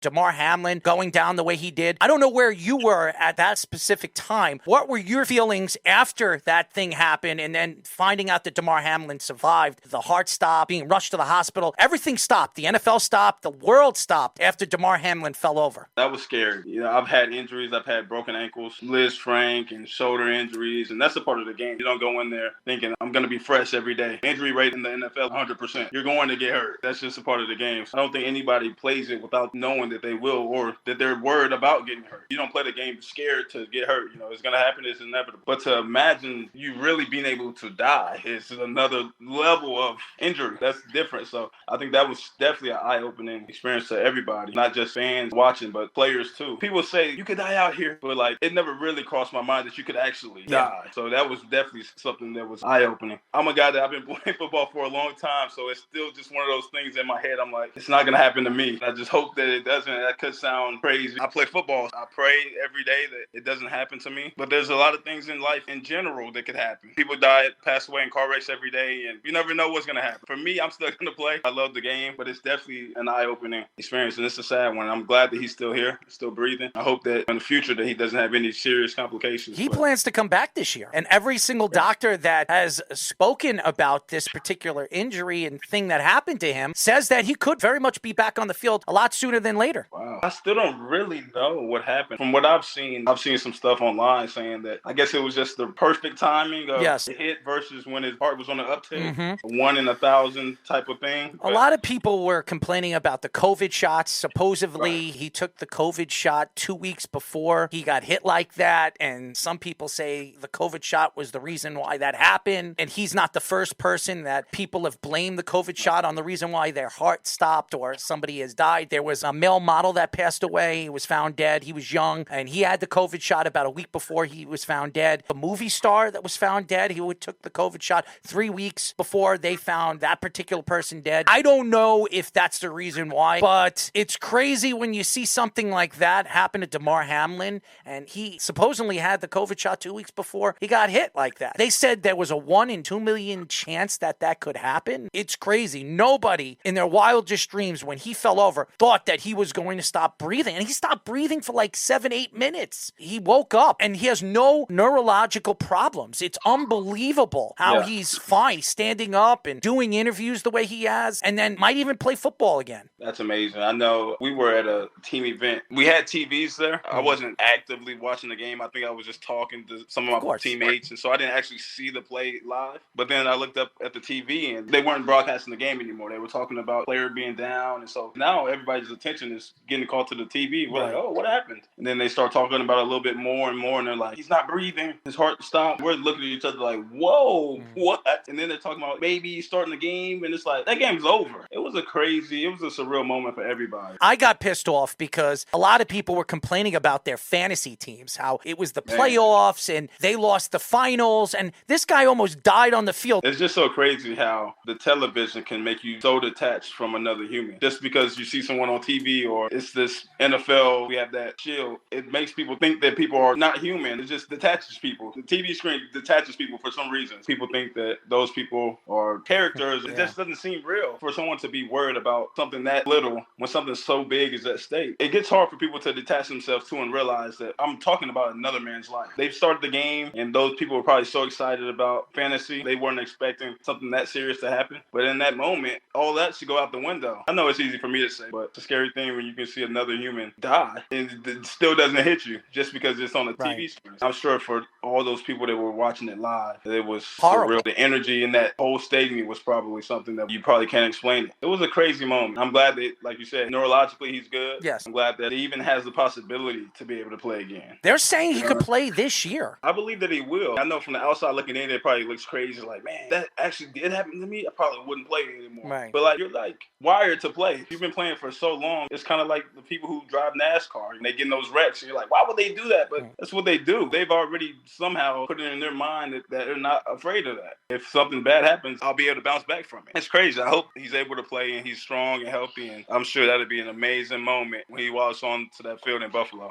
Damar Hamlin going down the way he did. I don't know where you were at that specific time. What were your feelings after that thing happened and then finding out that Damar Hamlin survived? The heart stopped, being rushed to the hospital. Everything stopped. The NFL stopped. The world stopped after Damar Hamlin fell over. That was scary. I've had injuries. I've had broken ankles, Liz Frank, and shoulder injuries, and that's a part of the game. You don't go in there thinking, I'm going to be fresh every day. Injury rate in the NFL, 100%. You're going to get hurt. That's just a part of the game. So I don't think anybody plays it without knowing that they will or that they're worried about getting hurt. You don't play the game scared to get hurt. It's going to happen. It's inevitable. But to imagine you really being able to die is another level of injury. That's different. So I think that was definitely an eye-opening experience to everybody, not just fans watching, but players too. People say you could die out here, but it never really crossed my mind that you could actually die. So that was definitely something that was eye-opening. I'm a guy that I've been playing football for a long time, so it's still just one of those things in my head. I'm like, it's not going to happen to me. I just hope that it doesn't. That could sound crazy. I play football. I pray every day that it doesn't happen to me. But there's a lot of things in life in general that could happen. People die, pass away in car wrecks every day, and you never know what's going to happen. For me, I'm still going to play. I love the game, but it's definitely an eye-opening experience, and it's a sad one. I'm glad that he's still here, still breathing. I hope that in the future that he doesn't have any serious complications. He plans to come back this year, and every single doctor that has spoken about this particular injury and thing that happened to him says that he could very much be back on the field a lot sooner than later. Wow. I still don't really know what happened. From what I've seen some stuff online saying that I guess it was just the perfect timing of the hit versus when his heart was on the uptick, 1 in 1,000 type of thing. A lot of people were complaining about the COVID shots. Supposedly, he took the COVID shot 2 weeks before he got hit like that, and some people say the COVID shot was the reason why that happened, and he's not the first person that people have blamed the COVID shot on the reason why their heart stopped or somebody has died. There was a male model that passed away. He was found dead. He was young, and he had the COVID shot about a week before he was found dead. A movie star that was found dead, he took the COVID shot 3 weeks before they found that particular person dead. I don't know if that's the reason why, but it's crazy when you see something like that happen to Damar Hamlin, and he supposedly had the COVID shot 2 weeks before he got hit like that. They said there was a 1 in 2 million chance that could happen. It's crazy. Nobody in their wildest dreams when he fell over thought that he was going to stop breathing, and he stopped breathing for 7-8 minutes. He woke up, and he has no neurological problems. It's unbelievable how he's fine, standing up and doing interviews the way he has, and then might even play football again. That's amazing. I know we were at a team event. We had TVs there. I wasn't actively watching the game. I think I was just talking to some of my teammates, and so I didn't actually see the play live. But then I looked up at the TV, and they weren't broadcasting the game anymore. They were talking about player being down, and so now everybody's attention is getting called to the TV. We're like, oh, what happened? And then they start talking about it a little bit more and more, and they're like, he's not breathing. His heart stopped. We're looking at each other like, whoa, what? And then they're talking about maybe starting the game, and it's like, that game's over. It was a surreal moment for everybody. I got pissed off because a lot of people were complaining about their fantasy teams, how it was the playoffs and they lost the finals, and this guy almost died on the field. It's just so crazy how the television can make you so detached from another human. Just because you see someone on TV or it's this NFL, we have that shield, it makes people think that people are not human. It just detaches people. The TV screen detaches people for some reason. People think that those people are characters. It just doesn't seem real for someone to be worried about something that little when something so big is at stake. It gets hard for people to detach themselves too and realize that I'm talking about another man's life. They've started the game, and those people were probably so excited about fantasy. They weren't expecting something that serious to happen. But in that moment, all that should go out the window. I know it's easy for me to say, but it's a scary thing when you can see another human die and it still doesn't hit you just because it's on a TV screen. I'm sure for all those people that were watching it live, it was surreal. The energy in that whole stadium was probably something that you probably can't explain. It was a crazy moment. I'm glad that, like you said, neurologically he's good. Yes. I'm glad that he even has the possibility to be able to play again. They're saying he could play this year. I believe that he will. I know from the outside looking in, it probably looks crazy. Like, man, that actually did happen to me. I probably wouldn't play anymore. Right. But you're wired to play. You've been playing for so long. It's kind of like the people who drive NASCAR and they get in those wrecks and you're like, why would they do that? But that's what they do. They've already somehow put it in their mind that they're not afraid of that. If something bad happens, I'll be able to bounce back from it. It's crazy. I hope he's able to play and he's strong and healthy, and I'm sure that'll be an amazing moment when he walks on to that field in Buffalo.